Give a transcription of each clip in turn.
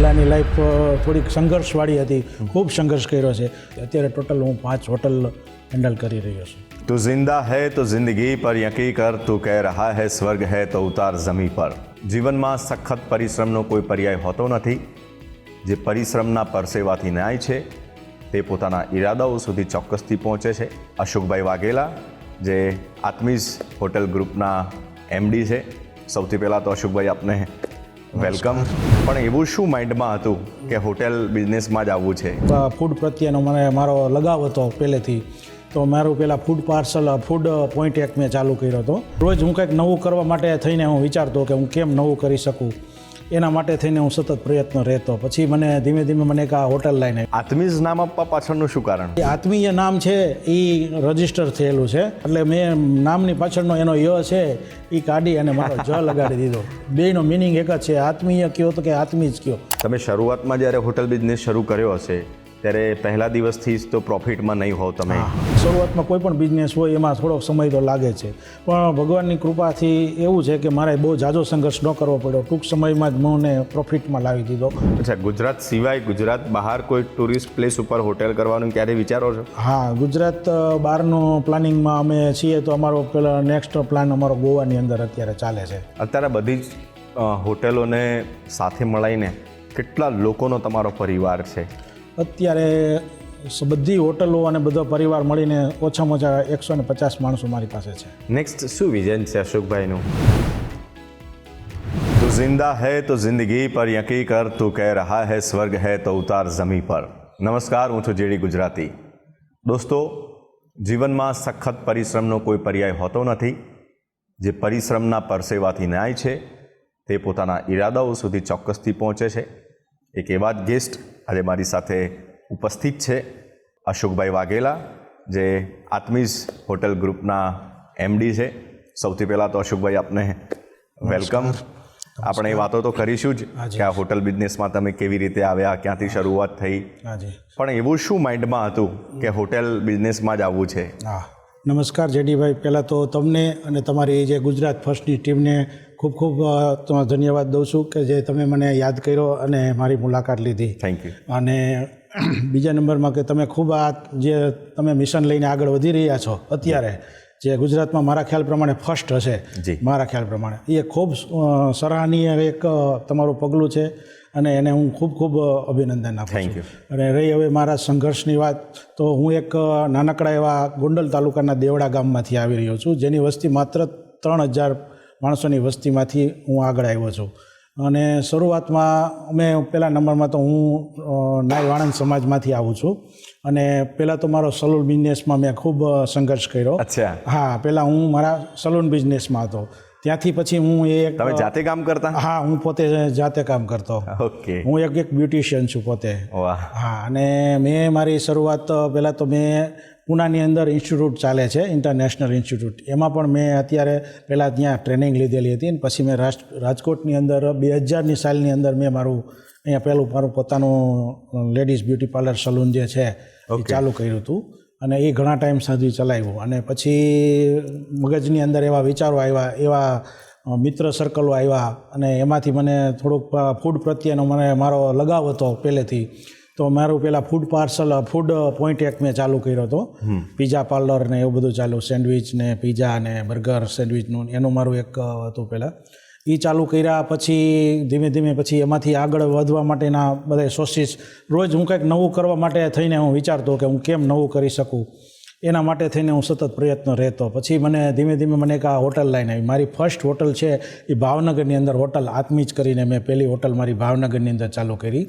પહેલાંની લાઈફ થોડીક સંઘર્ષવાળી હતી, ખૂબ સંઘર્ષ કર્યો છે. અત્યારે ટોટલ હું 5 હોટલ હેન્ડલ કરી રહ્યો છું. તું જિંદા હૈ તો જિંદગી પર યકી કર, તું કહે રહા હૈ સ્વર્ગ હૈ તો ઉતાર જમી પર. જીવનમાં સખત પરિશ્રમનો કોઈ પર્યાય હોતો નથી. જે પરિશ્રમના પરસેવાથી ન્યાય છે તે પોતાના ઈરાદાઓ સુધી ચોક્કસથી પહોંચે છે. અશોકભાઈ વાઘેલા જે આત્મીઝ હોટલ ગ્રુપના MD છે. સૌથી પહેલાં તો અશોકભાઈ આપને વેલકમ. પણ એવું શું માઇન્ડમાં હતું કે હોટેલ બિઝનેસમાં જ આવવું છે? ફૂડ પ્રત્યેનો મારો લગાવ હતો પહેલેથી. તો મારું પહેલાં ફૂડ પોઈન્ટ એક મેં ચાલુ કર્યો હતો. રોજ હું કંઈક નવું કરવા માટે થઈને હું વિચારતો કે હું કેમ નવું કરી શકું, એના માટે થઈને હું સતત પ્રયત્ન રહેતો. પછી મને ધીમે ધીમે મને એક આ હોટલ લાઈને. આત્મીઝ નામ આપવા પાછળનું શું કારણ? આત્મીય નામ છે એ રજીસ્ટર થયેલું છે, એટલે મેં નામની પાછળનો એનો ય છે એ કાઢી અને મારો જ લગાડી દીધો. બેયનો મિનિંગ એક જ છે, આત્મીય કયો તો કે આત્મીજ કયો. તમે શરૂઆતમાં જ્યારે હોટલ બિઝનેસ શરૂ કર્યો હશે ત્યારે પહેલા દિવસથી જ તો પ્રોફિટમાં નહીં હોવ તમે? શરૂઆતમાં કોઈ પણ બિઝનેસ હોય એમાં થોડોક સમય તો લાગે છે, પણ ભગવાનની કૃપાથી એવું છે કે મારે બહુ ઝાઝો સંઘર્ષ ન કરવો પડ્યો. ટૂંક સમયમાં જ મને પ્રોફિટમાં લાવી દીધો. અચ્છા, ગુજરાત સિવાય ગુજરાત બહાર કોઈ ટુરિસ્ટ પ્લેસ ઉપર હોટેલ કરવાનું ક્યારે વિચારો છો? હા, ગુજરાત બહારનો પ્લાનિંગમાં અમે છીએ. તો અમારો પેલા નેક્સ્ટ પ્લાન અમારો ગોવાની અંદર અત્યારે ચાલે છે. અત્યારે બધી જ હોટેલોને સાથે મળીને કેટલા લોકોનો તમારો પરિવાર છે? અત્યારે બધી હોટલો અને બધો પરિવાર મળીને ઓછામાં ઓછા 150 માણસો મારી પાસે છે. નેક્સ્ટ શું વિઝન છે અશોકભાઈનું? તું જિંદા હૈ તો જિંદગી પર યકી કર, તું કહે રહા હૈ સ્વર્ગ હૈ તો ઉતાર જમી પર. નમસ્કાર, હું છું JD ગુજરાતી. દોસ્તો, જીવનમાં સખત પરિશ્રમનો કોઈ પર્યાય હોતો નથી. જે પરિશ્રમના પરસેવાથી ન્યાય છે તે પોતાના ઈરાદાઓ સુધી ચોક્કસથી પહોંચે છે. એક એવા જ ગેસ્ટ આજે મારી સાથે ઉપસ્થિત છે, અશોકભાઈ વાઘેલા જે આત્મીઝ હોટલ ગ્રુપના MD છે. સૌથી પહેલાં તો અશોકભાઈ આપને વેલકમ. આપણે એ વાતો તો કરીશું જ કે આ હોટલ બિઝનેસમાં તમે કેવી રીતે આવ્યા, ક્યાંથી શરૂઆત થઈ. પણ એવું શું માઇન્ડમાં હતું કે હોટેલ બિઝનેસમાં જ આવવું છે? હા, નમસ્કાર JD ભાઈ. પહેલાં તો તમને અને તમારી જે ગુજરાત ફર્સ્ટની ટીમને ખૂબ ખૂબ ધન્યવાદ દઉં છું કે જે તમે મને યાદ કર્યો અને મારી મુલાકાત લીધી. Thank you. અને બીજા નંબરમાં કે તમે ખૂબ આ જે તમે મિશન લઈને આગળ વધી રહ્યા છો અત્યારે, જે ગુજરાતમાં મારા ખ્યાલ પ્રમાણે ફર્સ્ટ હશે, મારા ખ્યાલ પ્રમાણે એ ખૂબ સરાહનીય એક તમારું પગલું છે અને એને હું ખૂબ ખૂબ અભિનંદન આપું છું. અને રહી હવે મારા સંઘર્ષની વાત, તો હું એક નાનકડા એવા ગોંડલ તાલુકાના દેવડા ગામમાંથી આવી રહ્યો છું, જેની વસ્તી માત્ર 3000 માણસોની વસ્તીમાંથી હું આગળ આવ્યો છું. અને શરૂઆતમાં અમે પહેલા નંબરમાં તો હું નાઈ વાણંદ સમાજમાંથી આવું છું. અને પહેલાં તો મારો સલૂન બિઝનેસમાં મેં ખૂબ સંઘર્ષ કર્યો. અચ્છા. હા, પહેલાં હું મારા સલૂન બિઝનેસમાં હતો. ત્યાંથી પછી હું એક... તમે જાતે કામ કરતા? હા, હું પોતે જાતે કામ કરતો. ઓકે. હું એક બ્યુટિશિયન છું પોતે. વાહ. હા, અને મેં મારી શરૂઆત પહેલાં તો મેં પૂનાની અંદર ઇન્સ્ટિટ્યૂટ ચાલે છે, ઇન્ટરનેશનલ ઇન્સ્ટિટ્યૂટ. એમાં પણ મેં અત્યારે પહેલાં ત્યાં ટ્રેનિંગ લીધેલી હતી. અને પછી મેં રાજકોટની અંદર 2000ની સાલની અંદર મેં મારું અહીંયા મારું પોતાનું લેડીઝ બ્યુટી પાર્લર સલૂન જે છે એ ચાલુ કર્યું હતું. અને એ ઘણા ટાઈમ સુધી ચલાવ્યું. અને પછી મગજની અંદર એવા વિચારો આવ્યા, એવા મિત્ર સર્કલો આવ્યા, અને એમાંથી મને થોડુંક ફૂડ પ્રત્યેનો મારો લગાવ હતો પહેલેથી. તો મારું પહેલાં ફૂડ પોઈન્ટ એક મેં ચાલુ કર્યો હતો. પીઝા પાર્લર ને એવું બધું ચાલુ, સેન્ડવિચ ને પીઝા ને બર્ગર સેન્ડવિચનું એનું મારું એક હતું પહેલાં. એ ચાલુ કર્યા પછી ધીમે ધીમે પછી એમાંથી આગળ વધવા માટેના બધા સોર્સિસ, રોજ હું કંઈક નવું કરવા માટે થઈને હું વિચારતો કે હું કેમ નવું કરી શકું, એના માટે થઈને હું સતત પ્રયત્ન રહેતો. પછી મને ધીમે ધીમે મને એક આ હોટલ લાઈને આવી. મારી ફર્સ્ટ હોટલ છે એ ભાવનગરની અંદર હોટલ આત્મીજ કરીને મેં પહેલી હોટલ મારી ભાવનગરની અંદર ચાલુ કરી.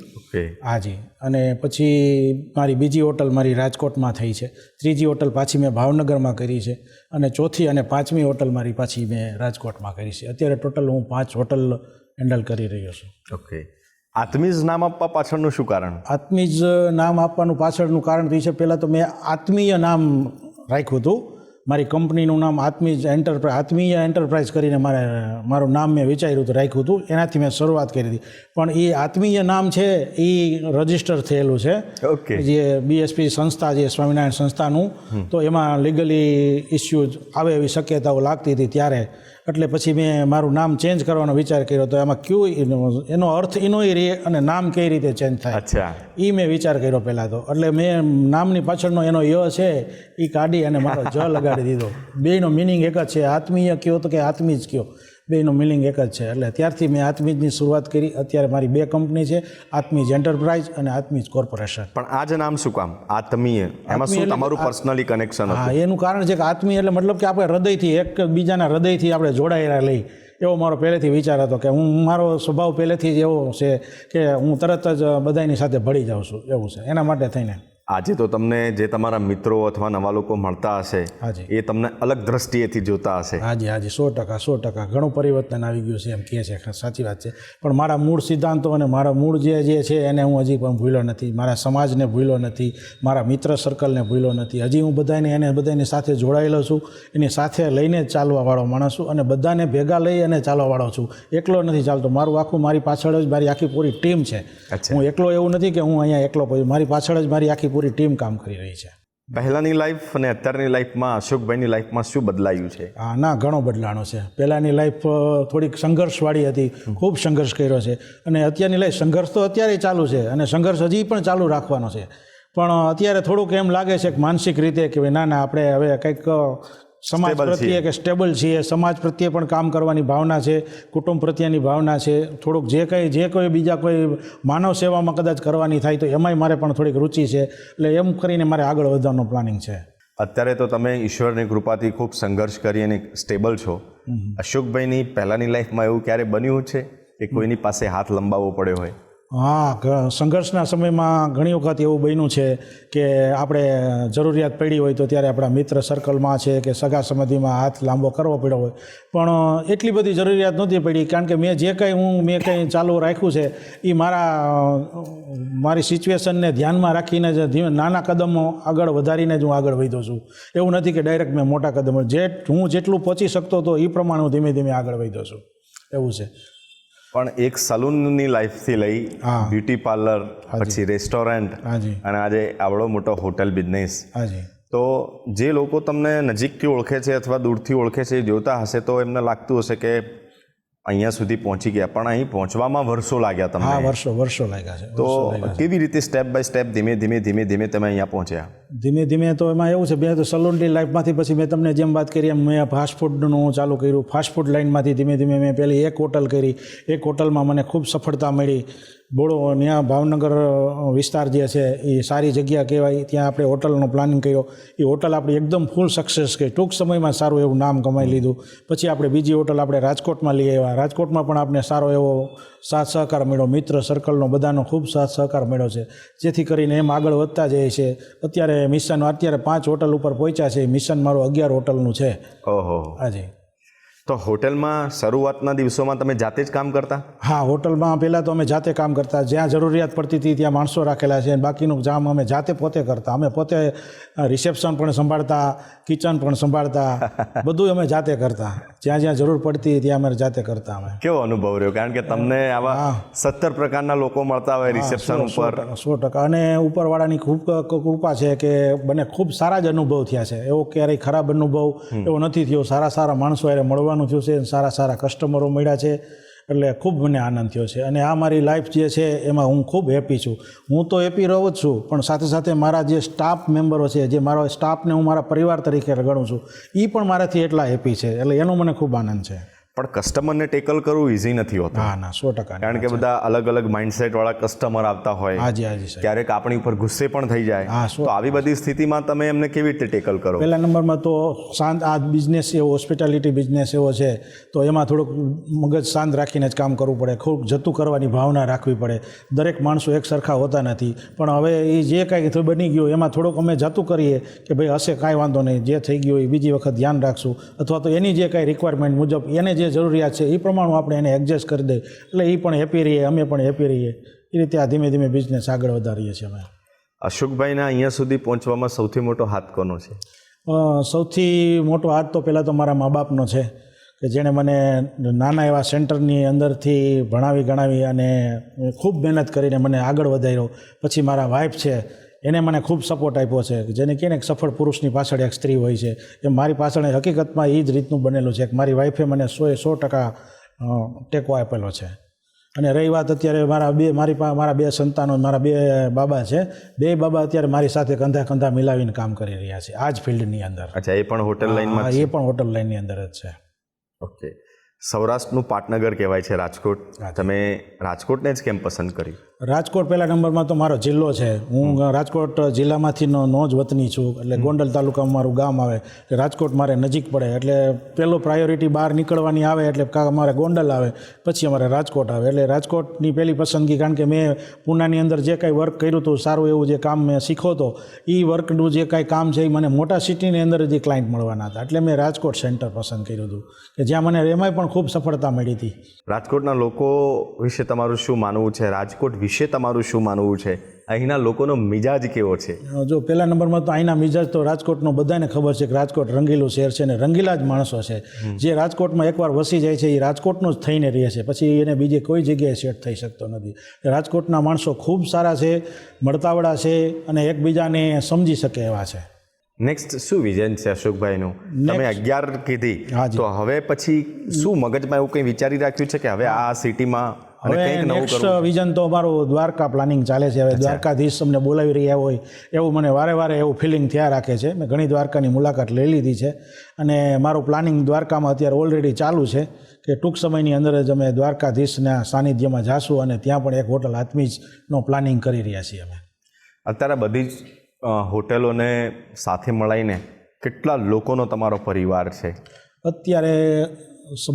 હાજી. અને પછી મારી બીજી હોટલ મારી રાજકોટમાં થઈ છે. ત્રીજી હોટલ પાછી મેં ભાવનગરમાં કરી છે. અને ચોથી અને પાંચમી હોટલ મારી પાછી મેં રાજકોટમાં કરી છે. અત્યારે ટોટલ હું 5 હોટલ હેન્ડલ કરી રહ્યો છું. ઓકે. આત્મીઝ નામ આપવા પાછળનું શું કારણ? આત્મીઝ નામ આપવાનું પાછળનું કારણ તો એ છે, પહેલાં તો મેં આત્મીય નામ રાખ્યું હતું. મારી કંપનીનું નામ આત્મીય એન્ટરપ્રાઇઝ કરીને મારું નામ મેં વિચાર્યું હતું, રાખ્યું હતું. એનાથી મેં શરૂઆત કરી હતી. પણ એ આત્મીય નામ છે એ રજીસ્ટર થયેલું છે. ઓકે. જે BSP સંસ્થા, જે સ્વામિનારાયણ સંસ્થાનું, તો એમાં લીગલી ઇસ્યુઝ આવે એવી શક્યતાઓ લાગતી હતી ત્યારે. એટલે પછી મેં મારું નામ ચેન્જ કરવાનો વિચાર કર્યો તો એમાં કયું એનો અર્થ એનોય રહે અને નામ કઈ રીતે ચેન્જ થાય અચ્છા, એ મેં વિચાર કર્યો પહેલાં તો. એટલે મેં નામની પાછળનો એનો ય છે એ કાઢી અને મારો જ લગાડી દીધો. બેયનો મિનિંગ એક જ છે. આત્મીય કયો તો કે આત્મી જ કયો, બેયનો મિનિંગ એક જ છે. એટલે ત્યારથી મેં આત્મીજની શરૂઆત કરી. અત્યારે મારી 2 કંપની છે, આત્મીજ એન્ટરપ્રાઇઝ અને આત્મીજ કોર્પોરેશન. પણ આ જ નામ શું કામ આત્મીય? એમાં શું તમારું પર્સનલી કનેક્શન હતું? હા, એનું કારણ છે કે આત્મીય એટલે મતલબ કે આપણે હૃદયથી એક બીજાના હૃદયથી આપણે જોડાયેલા લઈ, એવો મારો પહેલેથી વિચાર હતો કે મારો સ્વભાવ પહેલેથી જ એવો છે કે હું તરત જ બધાની સાથે ભળી જાઉં છું, એવું છે. એના માટે થઈને આજે તો તમને જે તમારા મિત્રો અથવા નવા લોકો મળતા હશે હાજી, એ તમને અલગ દ્રષ્ટિએથી જોતા હશે. હાજી હાજી, 100% ઘણું પરિવર્તન આવી ગયું છે એમ કહે છે. સાચી વાત છે. પણ મારા મૂળ સિદ્ધાંતો અને મારા મૂળ જે છે એને હું હજી પણ ભૂલ્યો નથી. મારા સમાજને ભૂલ્યો નથી, મારા મિત્ર સર્કલને ભૂલ્યો નથી. હજી હું બધાની સાથે જોડાયેલો છું, એની સાથે લઈને જ ચાલવાવાળો માણસ છું અને બધાને ભેગા લઈ અને ચાલવાવાળો છું. એકલો નથી ચાલતો. મારી પાછળ જ મારી આખી પૂરી ટીમ છે. હું એકલો એવું નથી કે હું અહીંયા એકલો પડ્યો. મારી પાછળ જ મારી આખી પૂરી ટીમ કામ કરી રહી છે. પહેલાની લાઈફ અને અત્યારની લાઈફમાં અશોકભાઈની લાઈફમાં શું બદલાયું છે? હા, ના, ઘણો બદલાણો છે. પહેલાંની લાઈફ થોડીક સંઘર્ષવાળી હતી, ખૂબ સંઘર્ષ કર્યો છે. અને અત્યારની લાઈફ સંઘર્ષ તો અત્યારે ચાલુ છે અને સંઘર્ષ હજી પણ ચાલુ રાખવાનો છે. પણ અત્યારે થોડુંક એમ લાગે છે કે માનસિક રીતે કે ના આપણે હવે કંઈક સમાજ પ્રત્યે કે સ્ટેબલ છીએ, સમાજ પ્રત્યે પણ કામ કરવાની ભાવના છે, કુટુંબ પ્રત્યેની ભાવના છે. થોડુંક જે કોઈ બીજા કોઈ માનવ સેવામાં કદાચ કરવાની થાય તો એમાંય મારે પણ થોડીક રુચિ છે. એટલે એમ કરીને મારે આગળ વધવાનું પ્લાનિંગ છે. અત્યારે તો તમે ઈશ્વરની કૃપાથી ખૂબ સંઘર્ષ કરી અને સ્ટેબલ છો. અશોકભાઈની પહેલાની લાઈફમાં એવું ક્યારે બન્યું છે કે કોઈની પાસે હાથ લંબાવવો પડ્યો હોય? હા, સંઘર્ષના સમયમાં ઘણી વખત એવું બન્યું છે કે આપણે જરૂરિયાત પડી હોય તો ત્યારે આપણા મિત્ર સર્કલમાં છે કે સગા સંબંધીમાં હાથ લાંબો કરવો પડ્યો હોય. પણ એટલી બધી જરૂરિયાત નહોતી પડી, કારણ કે મેં કંઈ ચાલુ રાખ્યું છે એ મારી સિચ્યુએશનને ધ્યાનમાં રાખીને જ નાના કદમો આગળ વધારીને જ હું આગળ વધ્યો છું. એવું નથી કે ડાયરેક્ટ મેં મોટા કદમો, હું જેટલું પહોંચી શકતો હતો એ પ્રમાણે હું ધીમે ધીમે આગળ વધ્યો છું, એવું છે. પણ એક સલૂનની લાઈફથી લઈ બ્યુટી પાર્લર, પછી રેસ્ટોરન્ટ અને આજે આવડો મોટો હોટલ બિઝનેસ, તો જે લોકો તમને નજીકથી ઓળખે છે અથવા દૂરથી ઓળખે છે એ જોતા હશે તો એમને લાગતું હશે કે અહીંયા સુધી પહોંચી ગયા, પણ અહીં પહોંચવામાં વર્ષો લાગ્યા તમને. હા, વર્ષો લાગ્યા છે. તો કેવી રીતે સ્ટેપ બાય સ્ટેપ ધીમે ધીમે તમે અહીંયા પહોંચ્યા? ધીમે ધીમે તો એમાં એવું છે, મેં તો સલૂનની લાઈફમાંથી પછી મેં તમને જેમ વાત કરી એમ મેં ફાસ્ટફૂડનું ચાલુ કર્યું. ફાસ્ટફૂડ લાઈનમાંથી ધીમે ધીમે મેં પહેલી એક હોટલ કરી. એક હોટલમાં મને ખૂબ સફળતા મળી. બોડો ત્યાં ભાવનગર વિસ્તાર જે છે એ સારી જગ્યા કહેવાય, ત્યાં આપણે હોટલનો પ્લાનિંગ કર્યો. એ હોટલ આપણી એકદમ ફૂલ સક્સેસ ગઈ. ટૂંક સમયમાં સારું એવું નામ કમાઈ લીધું. પછી આપણે બીજી હોટલ આપણે રાજકોટમાં લઈ આવ્યા. રાજકોટમાં પણ આપણે સારો એવો સાથ સહકાર મળ્યો, મિત્ર સર્કલનો બધાનો ખૂબ સાથ સહકાર મળ્યો છે, જેથી કરીને એમ આગળ વધતા જાય છે. અત્યારે 5 હોટલ ઉપર પહોંચ્યા છે. મિશન મારું 11 હોટલનું છે. ઓહો, હાજી. તો હોટલમાં શરૂઆતના દિવસોમાં તમે જાતે જ કામ કરતા? હા, હોટલમાં પહેલાં તો અમે જાતે કામ કરતા. જ્યાં જરૂરિયાત પડતી હતી ત્યાં માણસો રાખેલા છે. બાકીનું કામ અમે પોતે કરતા. અમે પોતે રિસેપ્શન પણ સંભાળતા, કિચન પણ સંભાળતા, બધું અમે જાતે કરતા. જ્યાં જરૂર પડતી ત્યાં અમે જાતે કરતા. અમે કેવો અનુભવ રહ્યો? કારણ કે તમને આવા 17 પ્રકારના લોકો મળતા હોય રિસેપ્શન ઉપર. 100%. અને ઉપરવાળાની ખૂબ કૃપા છે કે મને ખૂબ સારા જ અનુભવ થયા છે. એવો ક્યારેય ખરાબ અનુભવ એવો નથી થયો. સારા માણસો હારે મળવાનું થયું છે, સારા કસ્ટમરો મળ્યા છે. એટલે ખૂબ મને આનંદ થયો છે. અને આ મારી લાઈફ જે છે એમાં હું ખૂબ હેપી છું. હું તો હેપી રહું જ છું, પણ સાથે સાથે મારા જે સ્ટાફ મેમ્બરો છે, જે મારો સ્ટાફને હું મારા પરિવાર તરીકે ગણું છું, એ પણ મારાથી એટલા હેપી છે. એટલે એનો મને ખૂબ આનંદ છે. પણ કસ્ટમરને ટેકલ કરવું ઇઝી નથી હોતું. હા, ના, 100%. કારણ કે બધા અલગ માઇન્ડસેટ વાળા કસ્ટમર આવતા હોય. હાજી. ક્યારેક આપણી ઉપર ગુસ્સે પણ થઈ જાય. તો આવી બધી સ્થિતિમાં તમે એમને કેવી રીતે ટેકલ કરો? પહેલા નંબરમાં તો શાંત, આ બિઝનેસ એવો હોસ્પિટાલિટી બિઝનેસ એવો છે તો એમાં થોડુંક મગજ શાંત રાખીને જ કામ કરવું પડે. ખૂબ જતું કરવાની ભાવના રાખવી પડે. દરેક માણસો એક સરખા હોતા નથી. પણ હવે એ જે કાંઈ બની ગયું એમાં થોડુંક અમે જતું કરીએ કે ભાઈ હશે, કાંઈ વાંધો નહીં, જે થઈ ગયું એ બીજી વખત ધ્યાન રાખશું, અથવા તો એની જે કાંઈ રિક્વાયરમેન્ટ મુજબ એને જે જરૂરિયાત છે એ પ્રમાણે આપણે એને એડજસ્ટ કરી દઈએ. એટલે એ પણ હેપી રહીએ, અમે પણ હેપી રહીએ. એ રીતે આ ધીમે બિઝનેસ આગળ વધારીએ છીએ અમે. અશોકભાઈના અહીંયા સુધી પહોંચવામાં સૌથી મોટો હાથ કોનો છે? સૌથી મોટો હાથ તો પહેલાં તો મારા મા બાપનો છે, કે જેણે મને નાના એવા સેન્ટરની અંદરથી ભણાવી ગણાવી અને ખૂબ મહેનત કરીને મને આગળ વધાર્યો. પછી મારા વાઈફ છે, એને મને ખૂબ સપોર્ટ આપ્યો છે જેને કહે ને કે સફળ પુરુષની પાછળ એક સ્ત્રી હોય છે એ મારી પાછળ હકીકતમાં એ જ રીતનું બનેલું છે કે મારી વાઈફે મને 100% ટેકો આપેલો છે. અને રહી વાત અત્યારે મારા બે સંતાનો, મારા બે બાબા છે, બે બાબા અત્યારે મારી સાથે કંધા કંધા મિલાવીને કામ કરી રહ્યા છે આ જ ફિલ્ડની અંદર. અચ્છા, એ પણ હોટેલ લાઈનમાં? એ પણ હોટેલ લાઈનની અંદર જ છે. ઓકે. સૌરાષ્ટ્રનું પાટનગર કહેવાય છે રાજકોટ. તમે રાજકોટને જ કેમ પસંદ કર્યું? રાજકોટ પહેલા નંબરમાં તો મારો જિલ્લો છે. હું રાજકોટ જિલ્લામાંથી નો જ વતની છું, એટલે ગોંડલ તાલુકામાં મારું ગામ આવે. રાજકોટ મારે નજીક પડે એટલે પહેલો પ્રાયોરિટી બહાર નીકળવાની આવે એટલે અમારે ગોંડલ આવે, પછી અમારે રાજકોટ આવે. એટલે રાજકોટની પહેલી પસંદગી, કારણ કે મેં પૂનાની અંદર જે કાંઈ વર્ક કર્યું હતું, સારું એવું જે કામ મેં શીખ્યો હતો, એ વર્કનું જે કાંઈ કામ છે એ મને મોટા સિટીની અંદર જે ક્લાયન્ટ મળવાના હતા, એટલે મેં રાજકોટ સેન્ટર પસંદ કર્યું હતું કે જ્યાં મને એમાંય પણ ખૂબ સફળતા મળી હતી. રાજકોટના લોકો વિશે તમારું શું માનવું છે? રાજકોટ વિશે તમારું શું માનવું છે? અહીંના લોકોનો મિજાજ કેવો છે? જો પહેલા નંબરમાં તો અહીંના મિજાજ તો રાજકોટનો બધાને ખબર છે કે રાજકોટ રંગીલું શહેર છે ને રંગીલા જ માણસો છે. જે રાજકોટમાં એકવાર વસી જાય છે એ રાજકોટનું જ થઈને રહે છે, પછી એને બીજે કોઈ જગ્યાએ સેટ થઈ શકતો નથી. રાજકોટના માણસો ખૂબ સારા છે, મળતાવડા છે અને એકબીજાને સમજી શકે એવા છે. નેક્સ્ટ શું વિઝન છે અશોકભાઈનું? તમે 11 કીધી, તો હવે પછી શું મગજમાં એવું કંઈ વિચારી રાખ્યું છે કે હવે આ સિટીમાં હવે નેક્સ્ટ વિઝન તો અમારું દ્વારકા પ્લાનિંગ ચાલે છે. હવે દ્વારકાધીશ અમને બોલાવી રહ્યા હોય એવું મને વારે એવું ફિલિંગ થયા રાખે છે. મેં ઘણી દ્વારકાની મુલાકાત લઈ લીધી છે અને મારું પ્લાનિંગ દ્વારકામાં અત્યારે ઓલરેડી ચાલુ છે કે ટૂંક સમયની અંદર જ અમે દ્વારકાધીશના સાનિધ્યમાં જાશું અને ત્યાં પણ એક હોટલ આત્મીજનો પ્લાનિંગ કરી રહ્યા છીએ અમે. અત્યારે બધી જ હોટેલોને સાથે મળીને કેટલા લોકોનો તમારો પરિવાર છે? અત્યારે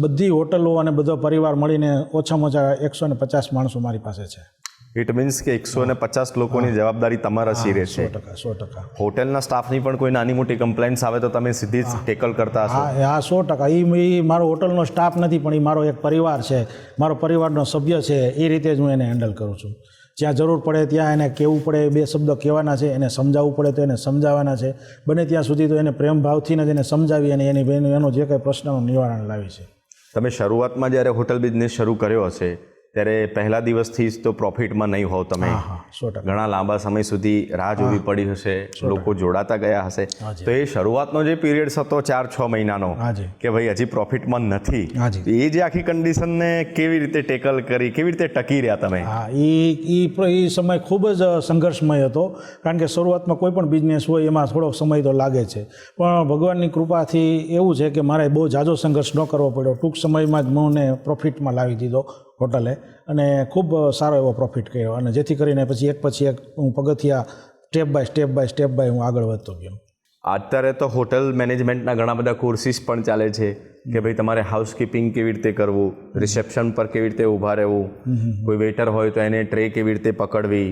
બધી હોટલો અને બધો પરિવાર મળીને ઓછામાં ઓછા 150 માણસો મારી પાસે છે. ઇટ મીન્સ કે 150 લોકોની જવાબદારી તમારા શિરે છે. 100%. હોટેલના સ્ટાફની પણ કોઈ નાની મોટી કમ્પ્લેન્ટ્સ આવે તો તમે સીધી જ ટેકલ કરતા હશો? હા, 100%. એ મારો હોટલનો સ્ટાફ નથી પણ એ મારો એક પરિવાર છે, મારો પરિવારનો સભ્ય છે. એ રીતે જ હું એને હેન્ડલ કરું છું. જ્યાં જરૂર પડે ત્યાં એને કહેવું પડે, બે શબ્દો કહેવાના છે, એને સમજાવવું પડે તો એને સમજાવવાના છે. બને ત્યાં સુધી તો એને પ્રેમ ભાવથી જ એને સમજાવી અને એનો જે કંઈ પ્રશ્નનું નિવારણ લાવી છે. તમે શરૂઆતમાં જ્યારે હોટલ બિઝનેસ શરૂ કર્યો હશે ત્યારે પહેલા દિવસથી જ તો પ્રોફિટમાં નહીં હોવ તમે. 100%. ઘણા લાંબા સમય સુધી રાહ જોવી પડી હશે, લોકો જોડાતા ગયા હશે. તો એ શરૂઆતનો જે પીરિયડ હતો 4-6 મહિનાનો કે ભાઈ હજી પ્રોફિટમાં નથી, એ જે આખી કન્ડિશનને કેવી રીતે ટેકલ કરી, કેવી રીતે ટકી રહ્યા તમે? એ સમય ખૂબ જ સંઘર્ષમય હતો, કારણ કે શરૂઆતમાં કોઈ પણ બિઝનેસ હોય એમાં થોડોક સમય તો લાગે છે. પણ ભગવાનની કૃપાથી એવું છે કે મારે બહુ ઝાઝો સંઘર્ષ ન કરવો પડ્યો. ટૂંક સમયમાં જ મને પ્રોફિટમાં લાવી દીધો હોટલે અને ખૂબ સારો એવો પ્રોફિટ કર્યો અને જેથી કરીને પછી એક હું પગથિયા સ્ટેપ બાય હું આગળ વધતો ગયો. અત્યારે તો હોટલ મેનેજમેન્ટના ઘણા બધા કોર્સિસ પણ ચાલે છે કે ભાઈ તમારે હાઉસકીપિંગ કેવી રીતે કરવું, રિસેપ્શન પર કેવી રીતે ઊભા રહેવું, કોઈ વેઇટર હોય તો એને ટ્રે કેવી રીતે પકડવી.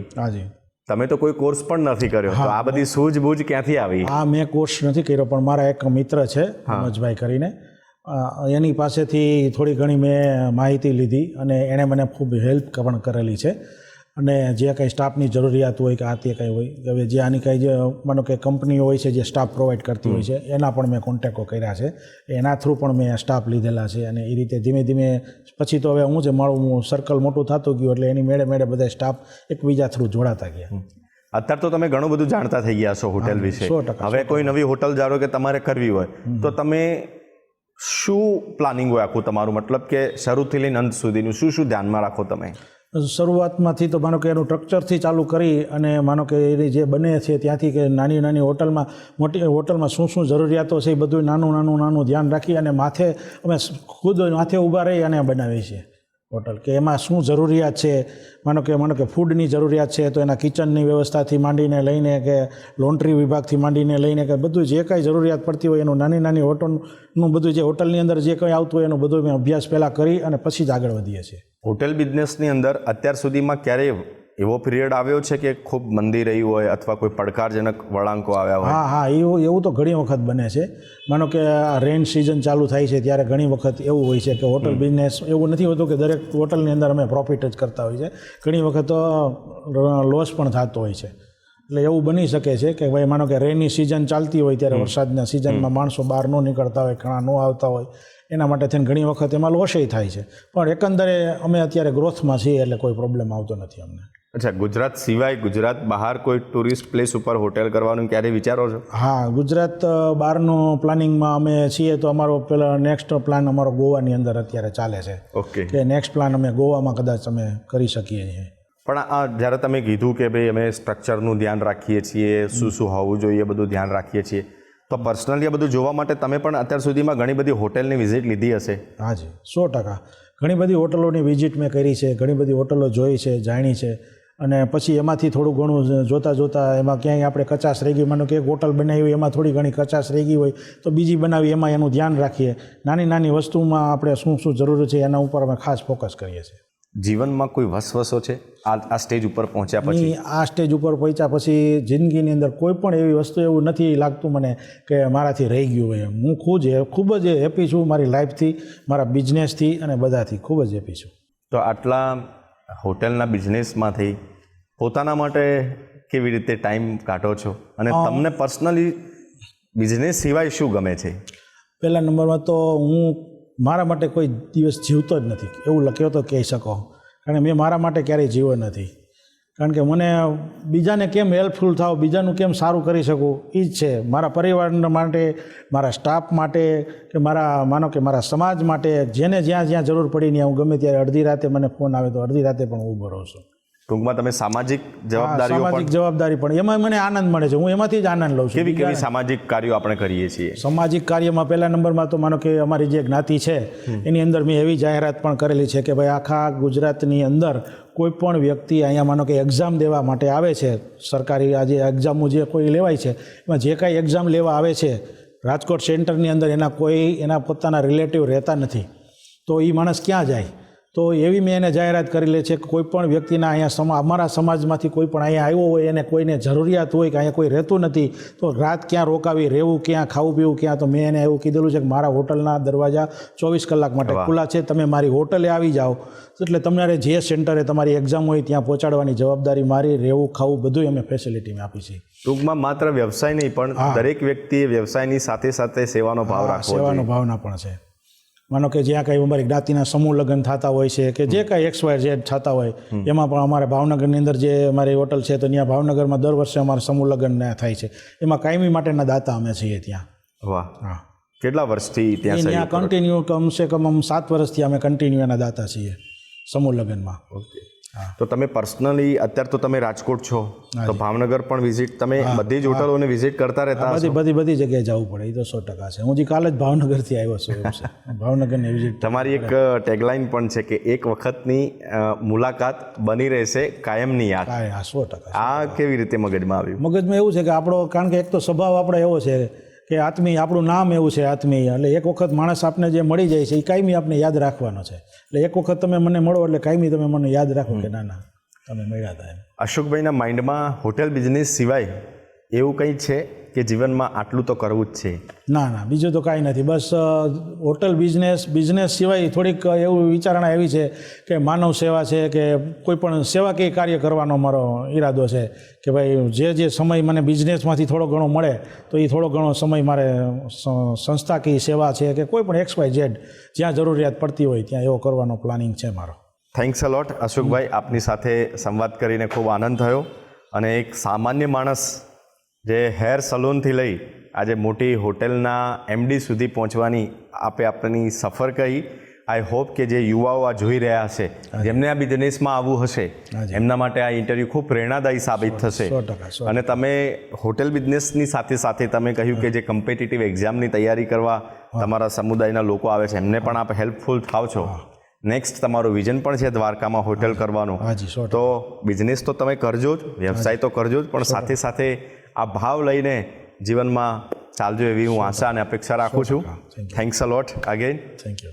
તમે તો કોઈ કોર્સ પણ નથી કર્યો, તો આ બધી સૂઝબૂઝ ક્યાંથી આવી? મેં કોર્સ નથી કર્યો પણ મારા એક મિત્ર છે મનોજભાઈ કરીને, એની પાસેથી થોડી ઘણી મેં માહિતી લીધી અને એણે મને ખૂબ હેલ્પ પણ કરેલી છે. અને જે કંઈ સ્ટાફની જરૂરિયાત હોય કે આ તે કંઈ હોય, હવે જે આની કંઈ જે માનો કે કંપનીઓ હોય છે જે સ્ટાફ પ્રોવાઈડ કરતી હોય છે એના પણ મેં કોન્ટેક્ટો કર્યા છે, એના થ્રુ પણ મેં સ્ટાફ લીધેલા છે. અને એ રીતે ધીમે ધીમે પછી તો હવે હું જે મારું સર્કલ મોટું થતું ગયું એટલે એની મેળે બધા સ્ટાફ એકબીજા થ્રુ જોડાતા ગયા. અત્યારે તો તમે ઘણું બધું જાણતા થઈ ગયા છો હોટેલ વિશે. હવે કોઈ નવી હોટલ ધારો કે તમારે કરવી હોય તો તમે શું પ્લાનિંગ હોય આખું તમારું, મતલબ કે શરૂથી લઈને અંત સુધીનું શું ધ્યાનમાં રાખો તમે? શરૂઆતમાંથી તો માનો કે એનું સ્ટ્રક્ચરથી ચાલુ કરી અને માનો કે એની જે બને છે ત્યાંથી કે નાની હોટલમાં, મોટી હોટલમાં શું જરૂરિયાતો છે એ બધું નાનું ધ્યાન રાખી અને અમે ખુદ માથે ઊભા રહી અને બનાવીએ છીએ હોટલ કે એમાં શું જરૂરિયાત છે. માનો કે ફૂડની જરૂરિયાત છે તો એના કિચનની વ્યવસ્થાથી માંડીને લઈને કે લોન્ડ્રી વિભાગથી માંડીને લઈને કે બધું જે કાંઈ જરૂરિયાત પડતી હોય એનું નાની હોટલનું બધું જે હોટલની અંદર જે કંઈ આવતું હોય એનો બધો મેં અભ્યાસ પહેલાં કરી અને પછી જ આગળ વધીએ છીએ. હોટેલ બિઝનેસની અંદર અત્યાર સુધીમાં ક્યારેય એવો પિરિયડ આવ્યો છે કે ખૂબ મંદી રહી હોય અથવા કોઈ પડકારજનક વળાંકો આવ્યા હોય? હા, એવું તો ઘણી વખત બને છે. માનો કે આ રેન સિઝન ચાલુ થાય છે ત્યારે ઘણી વખત એવું હોય છે કે હોટલ બિઝનેસ એવું નથી હોતું કે દરેક હોટલની અંદર અમે પ્રોફિટ જ કરતા હોય છે, ઘણી વખત લોસ પણ થતો હોય છે. એટલે એવું બની શકે છે કે ભાઈ માનો કે રેની સિઝન ચાલતી હોય ત્યારે વરસાદના સિઝનમાં માણસો બહાર ન નીકળતા હોય, ઘણા ન આવતા હોય, એના માટે થઈને ઘણી વખત એમાં લોસેય થાય છે. પણ એકંદરે અમે અત્યારે ગ્રોથમાં છીએ એટલે કોઈ પ્રોબ્લેમ આવતો નથી અમને. અચ્છા, ગુજરાત સિવાય ગુજરાત બહાર કોઈ ટુરિસ્ટ પ્લેસ ઉપર હોટેલ કરવાનું ક્યારે વિચારો છો? હા, ગુજરાત બહારનું પ્લાનિંગમાં અમે છીએ, તો અમારો પેલા નેક્સ્ટ પ્લાન અમારો ગોવાની અંદર અત્યારે ચાલે છે ઓકે. કે નેક્સ્ટ પ્લાન અમે ગોવામાં કદાચ અમે કરી શકીએ છીએ. પણ આ જ્યારે તમે કીધું કે ભાઈ અમે સ્ટ્રક્ચરનું ધ્યાન રાખીએ છીએ, શું શું હોવું જોઈએ બધું ધ્યાન રાખીએ છીએ, તો પર્સનલી આ બધું જોવા માટે તમે પણ અત્યાર સુધીમાં ઘણી બધી હોટેલની વિઝિટ લીધી હશે? હાજી, 100%. ઘણી બધી હોટલોની વિઝિટ મેં કરી છે, ઘણી બધી હોટલો જોઈ છે, જાણી છે, અને પછી એમાંથી થોડું ઘણું જોતાં એમાં ક્યાંય આપણે કચાશ રહી ગઈ, માનો કે એક હોટલ બનાવી હોય એમાં થોડી ઘણી કચાશ રહી ગઈ હોય તો બીજી બનાવી, એમાં એનું ધ્યાન રાખીએ. નાની નાની વસ્તુમાં આપણે શું શું જરૂર છે એના ઉપર અમે ખાસ ફોકસ કરીએ છીએ. જીવનમાં કોઈ વસવસો છે આ સ્ટેજ ઉપર પહોંચ્યા પછી? આ સ્ટેજ ઉપર પહોંચ્યા પછી જિંદગીની અંદર કોઈ પણ એવી વસ્તુ એવું નથી લાગતું મને કે મારાથી રહી ગયું હોય. હું ખૂબ જ હેપી છું મારી લાઈફથી, મારા બિઝનેસથી અને બધાથી ખૂબ જ હેપી છું. તો આટલા હોટેલના બિઝનેસમાંથી પોતાના માટે કેવી રીતે ટાઈમ કાઢો છો, અને તમને પર્સનલી બિઝનેસ સિવાય શું ગમે છે? પહેલા નંબરમાં તો હું મારા માટે કોઈ દિવસ જીવતો જ નથી એવું કહો તો કહી શકો, કારણ કે મેં મારા માટે ક્યારેય જીવ્યો નથી. કારણ કે મને બીજાને કેમ હેલ્પફુલ થાવ, બીજાનું કેમ સારું કરી શકું એ જ છે. મારા પરિવાર માટે, મારા સ્ટાફ માટે, કે માનો કે મારા સમાજ માટે, જેને જ્યાં જ્યાં જરૂર પડી ત્યાં હું ગમે ત્યારે અડધી રાતે મને ફોન આવે તો અડધી રાતે પણ ઊભો રહું છું. ટૂંકમાં તમે સામાજિક જવાબદારી પણ એમાં મને આનંદ મળે છે, હું એમાંથી જ આનંદ લઉં છું. કેવી કેવી સામાજિક કાર્યો આપણે કરીએ છીએ? સામાજિક કાર્યમાં પહેલા નંબરમાં તો માનો કે અમારી જે જ્ઞાતિ છે એની અંદર મેં એવી જાહેરાત પણ કરેલી છે કે ભાઈ આખા ગુજરાતની અંદર કોઈ પણ વ્યક્તિ અહીંયા માનો કે એક્ઝામ દેવા માટે આવે છે, સરકારી આજે એક્ઝામો જે કોઈ લેવાય છે એમાં જે કાંઈ એક્ઝામ લેવા આવે છે રાજકોટ સેન્ટરની અંદર એના પોતાના રિલેટિવ રહેતા નથી, તો એ માણસ ક્યાં જાય? તો એવી મેં એને જાહેરાત કરેલી છે કે કોઈ પણ વ્યક્તિના અહીંયા અમારા સમાજમાંથી કોઈ પણ અહીંયા આવ્યો હોય, એને કોઈને જરૂરિયાત હોય કે અહીંયા કોઈ રહેતું નથી, તો રાત ક્યાં રોકાવી, રહેવું ક્યાં, ખાવું પીવું ક્યાં, તો મેં એને એવું કીધેલું છે કે મારા હોટલના દરવાજા 24 કલાક માટે ખુલ્લા છે, તમે મારી હોટલે આવી જાઓ એટલે તમારે જે સેન્ટરે તમારી એક્ઝામ હોય ત્યાં પહોંચાડવાની જવાબદારી મારી, રહેવું ખાવું બધું અમે ફેસિલિટી મેં આપી છે. ટૂંકમાં માત્ર વ્યવસાય નહીં પણ દરેક વ્યક્તિએ વ્યવસાયની સાથે સાથે સેવાનો ભાવ રાખવો જોઈએ. સેવાનો ભાવના પણ છે. માનો કે જ્યાં કાંઈ અમારી જ્ઞાતિના સમૂહ લગ્ન થતા હોય છે કે જે કાંઈ XYZ થતા હોય એમાં પણ અમારે ભાવનગરની અંદર જે અમારી હોટલ છે તો ત્યાં ભાવનગરમાં દર વર્ષે અમારે સમૂહ લગ્ન થાય છે, એમાં કાયમી માટેના દાતા અમે છીએ ત્યાં. વાહ, હા. કેટલા વર્ષથી ત્યાં કન્ટિન્યુ કમસે કમ 7 વર્ષથી અમે કન્ટિન્યુ એના દાતા છીએ સમૂહ લગ્નમાં. ઓકે. તો તમે પર્સનલી અત્યારે તો તમે રાજકોટ છો, તો ભાવનગર પણ વિઝિટ, તમે બધી જ હોટલોને વિઝિટ કરતા રહેતા? બધી જગ્યાએ જવું પડે, એ તો 100% છે. હું કાલે જ ભાવનગરથી આવ્યો છું, એવું છે. ભાવનગરની વિઝિટ. તમારી એક ટેગલાઇન પણ છે કે એક વખતની મુલાકાત બની રહેશે કાયમની યાદ. હા, 100%. આ કેવી રીતે મગજમાં આવ્યું? મગજમાં એવું છે કે આપણો, કારણ કે એક તો સ્વભાવ આપણો એવો છે કે આત્મીય, આપણું નામ એવું છે આત્મીય, એટલે એક વખત માણસ આપને જે મળી જાય છે એ કાયમી આપણે યાદ રાખવાનો છે. એટલે એક વખત તમે મને મળો એટલે કાયમી તમે મને યાદ રાખો કે ના તમે મળ્યા હતા એમ. અશોકભાઈના માઇન્ડમાં હોટેલ બિઝનેસ સિવાય એવું કંઈ છે કે જીવનમાં આટલું તો કરવું જ છે? ના, બીજું તો કાંઈ નથી. બસ હોટલ બિઝનેસ સિવાય થોડીક એવું વિચારણા એવી છે કે માનવ સેવા છે કે કોઈ પણ સેવાકીય કાર્ય કરવાનો મારો ઈરાદો છે કે ભાઈ જે સમય મને બિઝનેસમાંથી થોડો ઘણો મળે તો એ થોડો ઘણો સમય મારે સંસ્થાકીય સેવા છે કે કોઈ પણ XYZ જ્યાં જરૂરિયાત પડતી હોય ત્યાં એવો કરવાનો પ્લાનિંગ છે મારો. થેન્ક્સ અ લોટ અશોકભાઈ, આપની સાથે સંવાદ કરીને ખૂબ આનંદ થયો. અને એક સામાન્ય માણસ જે હેર સલૂનથી લઈ આજે મોટી હોટેલના MD સુધી પહોંચવાની આપની સફર કહી. આઈ હોપ કે જે યુવાઓ આ જોઈ રહ્યા હશે, જેમને આ બિઝનેસમાં આવવું હશે, એમના માટે આ ઇન્ટરવ્યૂ ખૂબ પ્રેરણાદાયી સાબિત થશે. અને તમે હોટેલ બિઝનેસની સાથે સાથે તમે કહ્યું કે જે કોમ્પિટિટિવ એક્ઝામની તૈયારી કરવા તમારા સમુદાયના લોકો આવે છે એમને પણ આપ હેલ્પફુલ થાવ છો. નેક્સ્ટ તમારું વિઝન પણ છે દ્વારકામાં હોટેલ કરવાનું, તો બિઝનેસ તો તમે કરજો જ, વ્યવસાય તો કરજો જ, પણ સાથે સાથે આ ભાવ લઈને જીવનમાં ચાલજો એવી હું આશા અને અપેક્ષા રાખું છું. Thanks a lot again. Thank you.